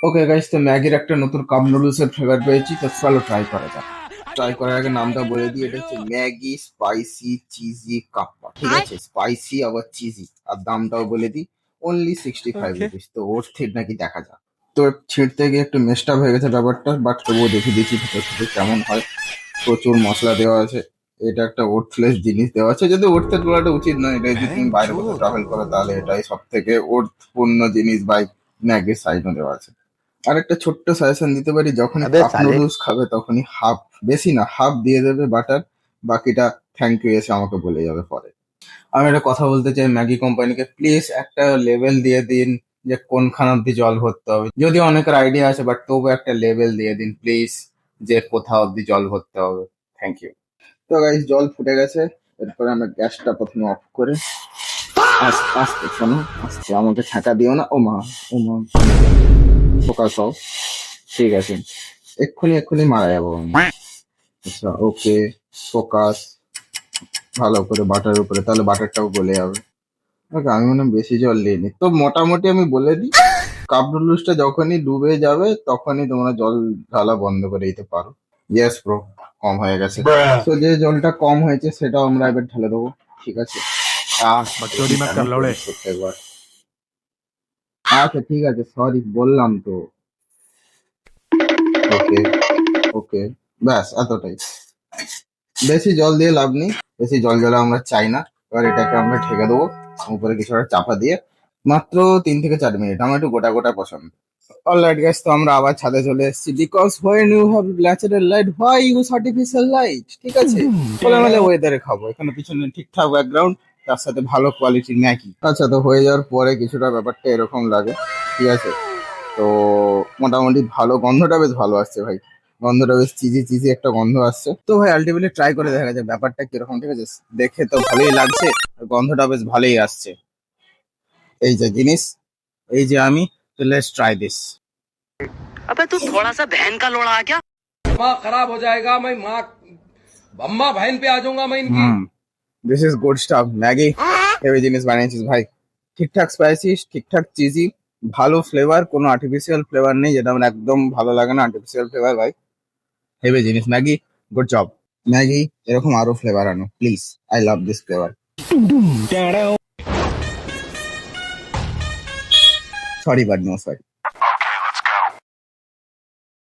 Okay guys, তো ম্যাগির একটা নতুন কাপ নুডলস এর ফ্লেভার পেয়েছি, তো চলো ট্রাই করা যাক। ট্রাই করার আগে নামটা বলে দিই, এটা হচ্ছে ম্যাগি স্পাইসি চিজি কাপ্পা। ঠিক আছে, স্পাইসি আবার চিজি। আর দামটাও বলে দিই, অনলি 65 রুপিস। তো ওর ঠিক নাকি দেখা যাক। তো ছিঁড়তে গিয়ে একটু মেস্টাপ হয়ে গেছে ব্যাপারটা, বাট তবুও দেখে দিচ্ছি ভিতর থেকে কেমন হয়। প্রচুর মশলা দেওয়া আছে। এটা একটা ওটফ্লেস জিনিস দেওয়া আছে, যদি ওটতে তোলাটা উচিত নয়। এটা যদি তুমি বাইরে কোথাও ট্রাভেল করো তাহলে এটাই সব থেকে ওর্থপূর্ণ জিনিস। বাই ম্যাগির সাইডও দেওয়া আছে। আর একটা ছোট্ট সাজেশন দিতে পারি, যখনই अबे কাপ साले। নুডলস খাবে তখনই হাফ, বেশি না হাফ দিয়ে দেবে বাটার। বাকিটা থ্যাংক ইউ এসে আমাকে বলে যাবে পরে। আমি একটা কথা বলতে চাই ম্যাগি কোম্পানিকে, প্লিজ একটা লেভেল দিয়ে দিন যে কোনখান অব্দি জল ভরতে হবে। যদিও অনেকের আইডিয়া আছে, বাট তবু একটা লেভেল দিয়ে দিন প্লিজ, যে কোথা অব্দি জল ভরতে হবে। Thank you. তো গাইস, জল ফুটে গেছে। এরপরে আমরা গ্যাসটা প্রথমে অফ করে আস্তে আস্তে, শোনো আস্তে, আমাকে ছাঁকা দিও না। ও মা, ও মা, ফোকাস হও। ঠিক আছে, এক্ষুনি এক্ষুনি মারা যাবো আমি। আচ্ছা, ওকে, ফোকাস। ভালো করে বাটার উপরে, তাহলে বাটারটাও গলে যাবে। ওকে, আমি মনে হয় বেশি জল দিইনি। তো মোটামুটি আমি বলে দিই, কাপ নুডলসটা যখনই ডুবে যাবে তখনই তোমরা জল ঢালা বন্ধ করে দিতে পারো। ইয়েস ব্রো, কম হয়ে গেছে। তো যে জলটা কম হয়েছে সেটাও আমরা এবার ঢেলে দেবো। ঠিক আছে। बकचोदी मत कर लौड़े। একবার, আচ্ছা ঠিক আছে, সরি বললাম তো। ওকে, ওকে, ব্যাস এতটাই। বেশি জল দিয়ে লাভ নেই, বেশি জল জলে আমরা চাই না। এবার এটাকে আমরা ঢেকে দেবো উপরে কিছু একটা চাপা দিয়ে, মাত্র 3 থেকে 4 মিনিট। আমার একটু গোটা গোটা পছন্দ। অলরাইট গাইস, তো আমরা আবার ছাদে চলে এসেছি। Because when you have natural light, why use artificial light? ঠিক আছে, খোলামেলা ওয়েদারে খাবো। এখানে পিছনে ঠিকঠাক ব্যাকগ্রাউন্ড, তার সাথে ভালো কোয়ালিটির ম্যাগি। আচ্ছা, তো হয়ে যাওয়ার পরে কিছুটা ব্যাপারটা এরকম লাগে। ঠিক আছে, তো মোটামুটি ভালো, গন্ধটা বেশ ভালো আসছে ভাই। গন্ধটা বেশ চিজি চিজি একটা গন্ধ আসছে। তো ভাই আলটিমেটলি ট্রাই করে দেখা যায় ব্যাপারটা কিরকম। ঠিক আছে, দেখে তো ভালোই লাগছে, আর গন্ধটা বেশ ভালোই আসছে। এই যে জিনিস, এই যে আমি, তো লেটস ট্রাই দিস। अबे तू थोड़ा सा बहन का लोड़ा आ क्या। दिमाग खराब हो जाएगा। मैं माँ अम्मा बहन पे आ जाऊंगा मैं इनकी। Hmm, this is good stuff. Maggi heavy জিনিস বানিয়েছিস ভাই। ঠিকঠাক স্পাইসি, ঠিকঠাক চিজি, ভালো ফ্লেভার, কোনো আর্টিফিশিয়াল ফ্লেভার নেই, যেটা আমার একদম ভালো লাগে না, আর্টিফিশিয়াল ফ্লেভার ভাই। হেভি জিনিস ম্যাগি, গুড জব। ম্যাগি, এরকম আরো ফ্লেভার আনো please. I love this flavour. Sorry but no sorry.